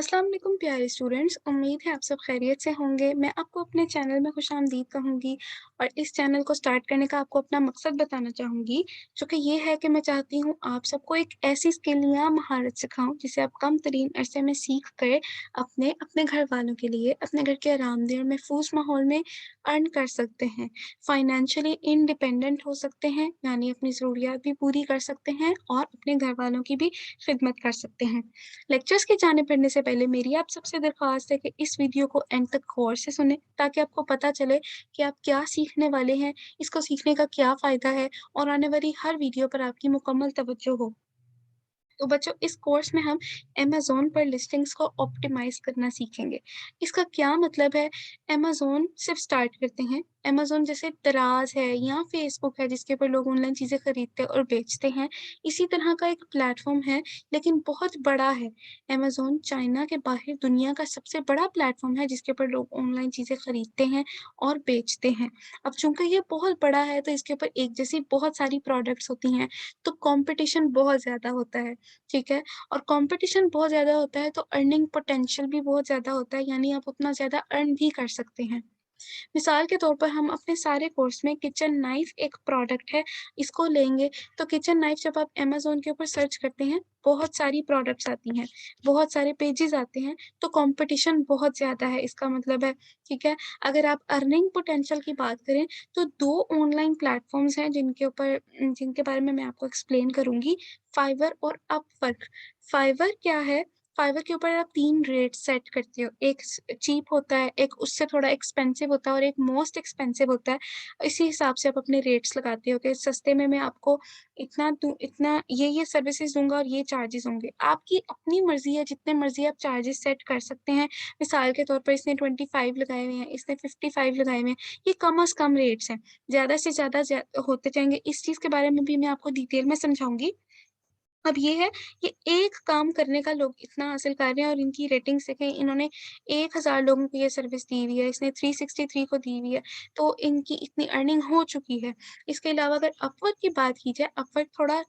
अस्सलाम वालेकुम प्यारे स्टूडेंट्स, उम्मीद है आप सब खैरियत से होंगे। मैं आपको अपने चैनल में खुशामदीद कहूँगी और इस चैनल को स्टार्ट करने का आपको अपना मकसद बताना चाहूँगी, जो कि ये है कि मैं चाहती हूँ आप सबको एक ऐसी स्किल या महारत सिखाऊँ, जिसे आप कम तरीन अरसे में सीख कर अपने अपने घर वालों के लिए, अपने घर के आरामदेह और महफूज माहौल में अर्न कर सकते हैं। फाइनेंशियली इंडिपेंडेंट हो सकते हैं, यानी अपनी ज़रूरियात भी पूरी कर सकते हैं और अपने घर वालों की भी खिदमत कर सकते हैं। लेक्चर्स की जानिब बढ़ने से पहले मेरी आप सबसे दरख्वास्त है कि इस वीडियो को एंड तक गौर से सुनें, ताकि आपको पता चले कि आप क्या सीखने वाले हैं, इसको सीखने का क्या फ़ायदा है और आने वाली हर वीडियो पर आपकी मुकम्मल तवज्जो हो। तो बच्चों, इस कोर्स में हम अमेज़न पर लिस्टिंग्स को ऑप्टिमाइज़ करना सीखेंगे। इसका क्या मतलब है? अमेज़न सिर्फ़ स्टार्ट करते हैं। अमेज़न जैसे दराज़ है या फ़ेसबुक है, जिसके ऊपर लोग ऑनलाइन चीज़ें खरीदते और बेचते हैं, इसी तरह का एक प्लेटफ़ॉर्म है, लेकिन बहुत बड़ा है। अमेज़न चाइना के बाहर दुनिया का सबसे बड़ा प्लेटफ़ॉर्म है, जिसके ऊपर लोग ऑनलाइन चीज़ें खरीदते हैं और बेचते हैं। अब चूँकि ये बहुत बड़ा है, तो इसके ऊपर एक जैसी बहुत सारी प्रोडक्ट्स होती हैं, तो कॉम्पिटिशन बहुत ज़्यादा होता है। ठीक है? और कॉम्पिटिशन बहुत ज़्यादा होता है, तो अर्निंग पोटेंशियल भी बहुत ज़्यादा होता है, यानी आप उतना ज़्यादा अर्न भी कर सकते हैं। मिसाल के तौर पर हम अपने सारे कोर्स में किचन नाइफ़ एक प्रोडक्ट है, इसको लेंगे, तो किचन नाइफ़ जब आप अमेज़न के ऊपर सर्च करते हैं, बहुत सारी प्रोडक्ट्स आती हैं, बहुत सारे पेजेज़ आते हैं, तो कॉम्पिटिशन बहुत ज़्यादा है, इसका मतलब है, ठीक है? अगर आप अर्निंग पोटेंशियल की बात करें, तो 2 ऑनलाइन प्लेटफ़ॉर्म्स हैं जिनके बारे में मैं आपको एक्सप्लेन करूँगी, फाइवर और अपवर्क। फाइवर क्या है? फाइवर के ऊपर आप 3 रेट सेट करते हो, एक स चीप होता है, एक उससे थोड़ा एक्सपेंसिव होता है और एक मोस्ट एक्सपेंसिव होता है। इसी हिसाब से आप अपने रेट्स लगाते हो कि सस्ते में मैं आपको इतना ये सर्विसेज़ दूँगा और ये चार्जेज़ होंगे। आपकी अपनी मर्ज़ी है, जितने मर्ज़ी आप चार्जेज़ सेट कर सकते हैं। मिसाल के तौर पर इसने 25 लगाए हुए हैं, इसने 55 लगाए हुए हैं, ये कम से कम रेट्स हैं। ज़्यादा से ज़्यादा होते जाएँगे, इस चीज़ के बारे में भी मैं आपको डिटेल में समझाऊँगी। अब ये है, ये एक काम करने का लोग इतना हासिल कर रहे हैं और इनकी रेटिंग्स देखें, इन्होंने 1000 लोगों को ये सर्विस दी हुई है, इसने 363 को दी हुई है, तो इनकी इतनी अर्निंग हो चुकी है। इसके अलावा अगर अपवर्क की बात की जाए, अपवर्क थोड़ा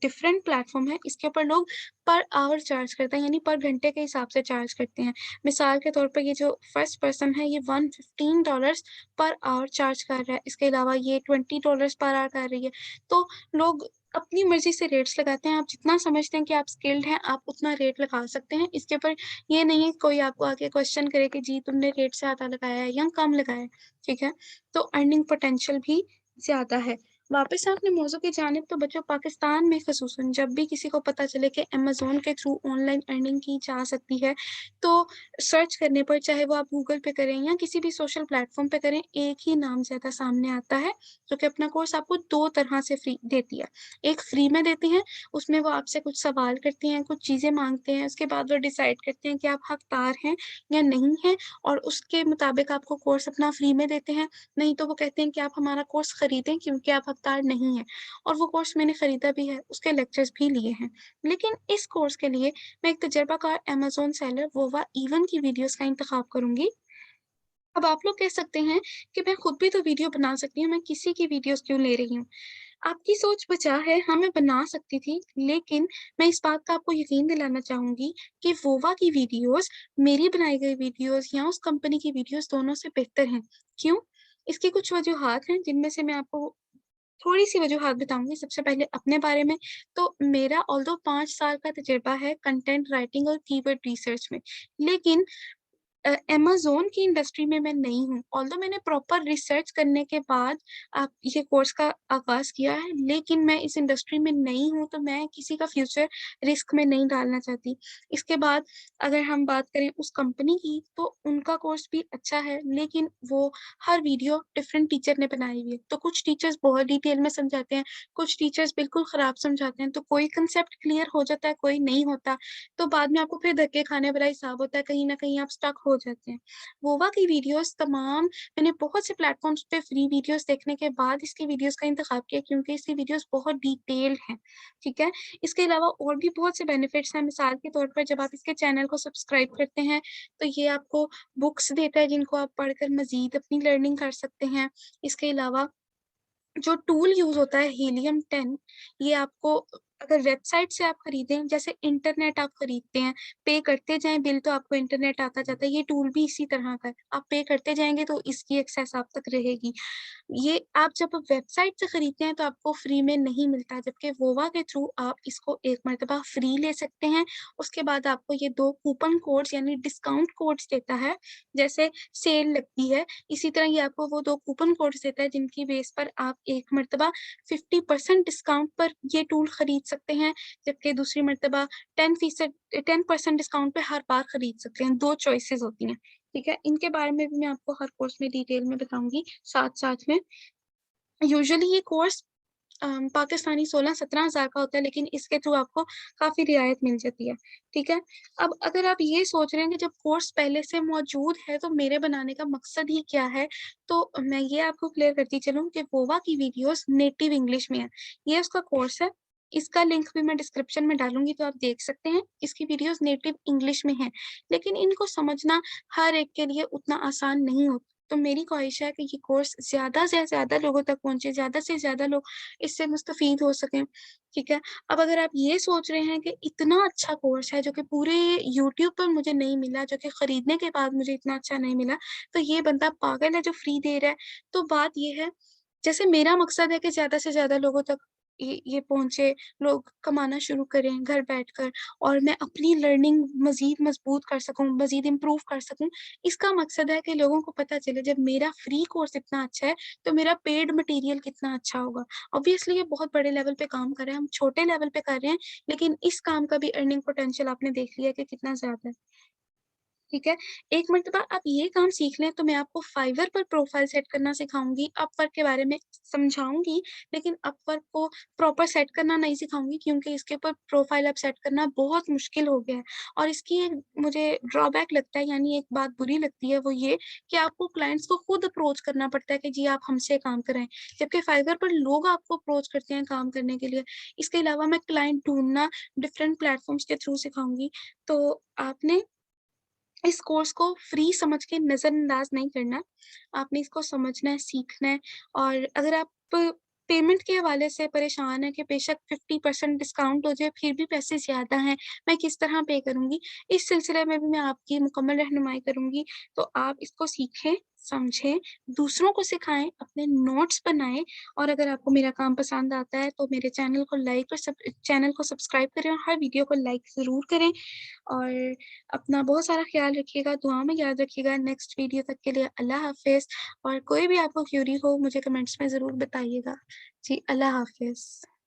डिफरेंट प्लेटफ़ॉर्म है, इसके ऊपर लोग पर आवर चार्ज करते हैं, यानी पर घंटे के हिसाब से चार्ज करते हैं। मिसाल के तौर पर ये जो फर्स्ट पर्सन है, ये $115 पर आवर चार्ज कर रहा है, इसके अलावा ये $20 पर आवर कर रही है। तो लोग अपनी मर्ज़ी से रेट्स लगाते हैं, आप जितना समझते हैं कि आप स्किल्ड हैं, आप उतना रेट लगा सकते हैं। इसके ऊपर ये नहीं है कि कोई आपको आके क्वेश्चन करे कि जी तुमने रेट ज़्यादा लगाया है या कम लगाया है, ठीक है? तो अर्निंग पोटेंशियल भी ज़्यादा है। वापस से अपने मौज़ू की जानिब, तो बच्चों, पाकिस्तान में ख़ुसूसन जब भी किसी को पता चले कि अमेज़न के थ्रू ऑनलाइन अर्निंग की जा सकती है, तो सर्च करने पर, चाहे वो आप गूगल पे करें या किसी भी सोशल प्लेटफ़ॉर्म पे करें, एक ही नाम ज़्यादा सामने आता है, जो कि अपना कोर्स आपको 2 तरह से फ्री देती है। एक फ्री में देती हैं, उसमें वो आपसे कुछ सवाल करती हैं, कुछ चीज़ें माँगते हैं, उसके बाद वो डिसाइड करते हैं कि आप हकदार हैं या नहीं हैं, और उसके मुताबिक आपको कोर्स अपना फ्री में देते हैं। नहीं तो वो कहते हैं कि आप हमारा कोर्स खरीदें, क्योंकि आप हकदार नहीं हैं, और वो कोर्स मैंने खरीदा भी है, उसके लेक्चर्स भी लिए हैं। लेकिन इस कोर्स के लिए मैं एक तजर्बाकार अमेज़न सेलर वोवा इवन की वीडियोज़ का इंतखाब करूँगी। अब आप लोग कह सकते हैं कि मैं खुद भी तो वीडियो बना सकती हूँ, मैं किसी की वीडियोज़ क्यों ले रही हूँ? आपकी सोच बचा है, हाँ, मैं बना सकती थी, लेकिन मैं इस बात का आपको यकीन दिलाना चाहूँगी कि वोवा की वीडियोज़, मेरी बनाई गई वीडियोज़ या उस कंपनी की वीडियोज़, दोनों से बेहतर हैं। क्यों? इसकी कुछ वजूहात हैं, जिनमें से मैं आपको थोड़ी-सी वजूहात बताऊँगी। सबसे पहले अपने बारे में, तो मेरा ऑल्दो 5 साल का तजुर्बा है कंटेंट राइटिंग और कीवर्ड रिसर्च में, लेकिन अमेज़न की इंडस्ट्री में मैं नई हूँ। ऑल्दो मैंने प्रॉपर रिसर्च करने के बाद आप ये कोर्स का आगाज़ किया है, लेकिन मैं इस इंडस्ट्री में नई हूँ, तो मैं किसी का फ्यूचर रिस्क में नहीं डालना चाहती। इसके बाद अगर हम बात करें उस कंपनी की, तो उनका कोर्स भी अच्छा है, लेकिन वो हर वीडियो डिफरेंट टीचर ने बनाई हुई है। तो कुछ टीचर्स बहुत डिटेल में समझाते हैं, कुछ टीचर्स बिल्कुल ख़राब समझाते हैं, तो कोई कांसेप्ट क्लियर हो जाता है, कोई नहीं होता। तो बाद में आपको फिर धक्के खाने वाला हिसाब होता है, कहीं न कहीं आप स्टक हो जाते हैं। वोवा की वीडियोज़ तमाम, मैंने बहुत से प्लेटफ़ॉर्म्स पे फ्री वीडियोज़ देखने के बाद इसकी वीडियोज़ का इंतख़ाब किया, क्योंकि इसकी वीडियोज़ बहुत डिटेल्ड हैं, ठीक है? इसके अलावा और भी बहुत से बेनिफिट्स हैं, मिसाल के तौर पर जब आप इसके चैनल को सब्सक्राइब करते हैं, तो ये आपको बुक्स देता है, जिनको आप पढ़कर मज़ीद अपनी लर्निंग कर सकते हैं। इसके अलावा जो टूल यूज़ होता है हीलियम 10, ये आपको अगर वेबसाइट से आप खरीदें, जैसे इंटरनेट आप खरीदते हैं, पे करते जाएँ बिल तो आपको इंटरनेट आता जाता है, ये टूल भी इसी तरह का है। आप पे करते जाएँगे तो इसकी एक्सेस आप तक रहेगी। ये आप जब वेबसाइट से खरीदते हैं तो आपको फ्री में नहीं मिलता, जबकि वोवा के थ्रू आप इसको एक मर्तबा फ्री ले सकते हैं। उसके बाद आपको ये 2 कूपन कोड्स यानी डिस्काउंट कोड्स देता है, जैसे सेल लगती है, इसी तरह ये आपको वो 2 कूपन कोड्स देता है जिनकी बेस पर आप एक मर्तबा 50% डिस्काउंट पर ये टूल खरीद सकते हैं, जबकि दूसरी मर्तबा 10% डिस्काउंट पे हर बार खरीद सकते हैं, 2 चॉइसेस होती हैं, ठीक है? इनके बारे में भी मैं आपको हर कोर्स में डिटेल में बताऊँगी साथ-साथ में। यूजुअली ये कोर्स पाकिस्तानी 16-17 हज़ार का होता है, लेकिन इसके थ्रू आपको काफ़ी रियायत मिल जाती है, ठीक है? अब अगर आप ये सोच रहे हैं कि जब कोर्स पहले से मौजूद है, तो मेरे बनाने का मकसद ही क्या है? तो मैं ये आपको क्लियर करती चलूँ कि वोवा की वीडियोज़ नेटिव इंग्लिश में है। ये उसका कोर्स है, इसका लिंक भी मैं डिस्क्रिप्शन में डालूँगी, तो आप देख सकते हैं। इसकी वीडियोज़ नेटिव इंग्लिश में हैं, लेकिन इनको समझना हर एक के लिए उतना आसान नहीं होता। तो मेरी ख़्वाहिश है कि ये कोर्स ज़्यादा से ज़्यादा लोगों तक पहुँचे, ज़्यादा से ज़्यादा लोग इससे मुस्तफ़ीद हो सकें, ठीक है? अब अगर आप ये सोच रहे हैं कि इतना अच्छा कोर्स है जो कि पूरे यूट्यूब पर मुझे नहीं मिला, जो कि खरीदने के बाद मुझे इतना अच्छा नहीं मिला, तो ये बंदा पागल है जो फ्री दे रहा है। तो बात ये है, जैसे मेरा मकसद है कि ज़्यादा से ज़्यादा लोगों तक ये पहुँचे, लोग कमाना शुरू करें घर बैठकर और मैं अपनी लर्निंग मज़ीद मज़बूत कर सकूँ, मज़ीद इम्प्रूव कर सकूँ। इसका मकसद है कि लोगों को पता चले जब मेरा फ्री कोर्स इतना अच्छा है, तो मेरा पेड मटीरियल कितना अच्छा होगा। ऑब्वियसली ये बहुत बड़े लेवल पे काम कर रहे हैं, हम छोटे लेवल पे कर रहे हैं, लेकिन इस काम का भी अर्निंग पोटेंशियल आपने देख लिया कि कितना ज़्यादा है। ठीक है? एक मर्तबा आप ये काम सीख लें तो मैं आपको फाइवर पर प्रोफ़ाइल सेट करना सिखाऊँगी, अपवर्क के बारे में समझाऊँगी, लेकिन अपवर्क को प्रॉपर सेट करना नहीं सिखाऊँगी क्योंकि इसके ऊपर प्रोफ़ाइल अब सेट करना बहुत मुश्किल हो गया है। और इसकी एक मुझे ड्रॉबैक लगता है यानी एक बात बुरी लगती है वो ये कि आपको क्लाइंट्स को खुद अप्रोच करना पड़ता है कि जी आप हमसे काम कराएँ, जबकि फाइवर पर लोग आपको अप्रोच करते हैं काम करने के लिए। इसके अलावा मैं क्लाइंट ढूँढना डिफरेंट प्लेटफ़ॉर्म्स के थ्रू सिखाऊँगी। तो आपने इस कोर्स को फ्री समझ के नज़रअंदाज़ नहीं करना। आपने इसको समझना है, सीखना है और अगर आप पेमेंट के हवाले से परेशान हैं कि बेशक 50% डिस्काउंट हो जाए, फिर भी पैसे ज़्यादा हैं, मैं किस तरह पे करूँगी? इस सिलसिले में भी मैं आपकी मुकम्मल रहनुमाई करूँगी। तो आप इसको सीखें, समझें, दूसरों को सिखाएँ, अपने नोट्स बनाएँ और अगर आपको मेरा काम पसंद आता है, तो मेरे चैनल को सब्सक्राइब करें और हर वीडियो को लाइक ज़रूर करें और अपना बहुत सारा ख़्याल रखिएगा, दुआ में याद रखिएगा। नेक्स्ट वीडियो तक के लिए अल्लाह हाफ़िज़ और कोई भी आपको क्वेरी हो मुझे कमेंट्स में ज़रूर बताइएगा। जी, अल्लाह हाफ़िज़।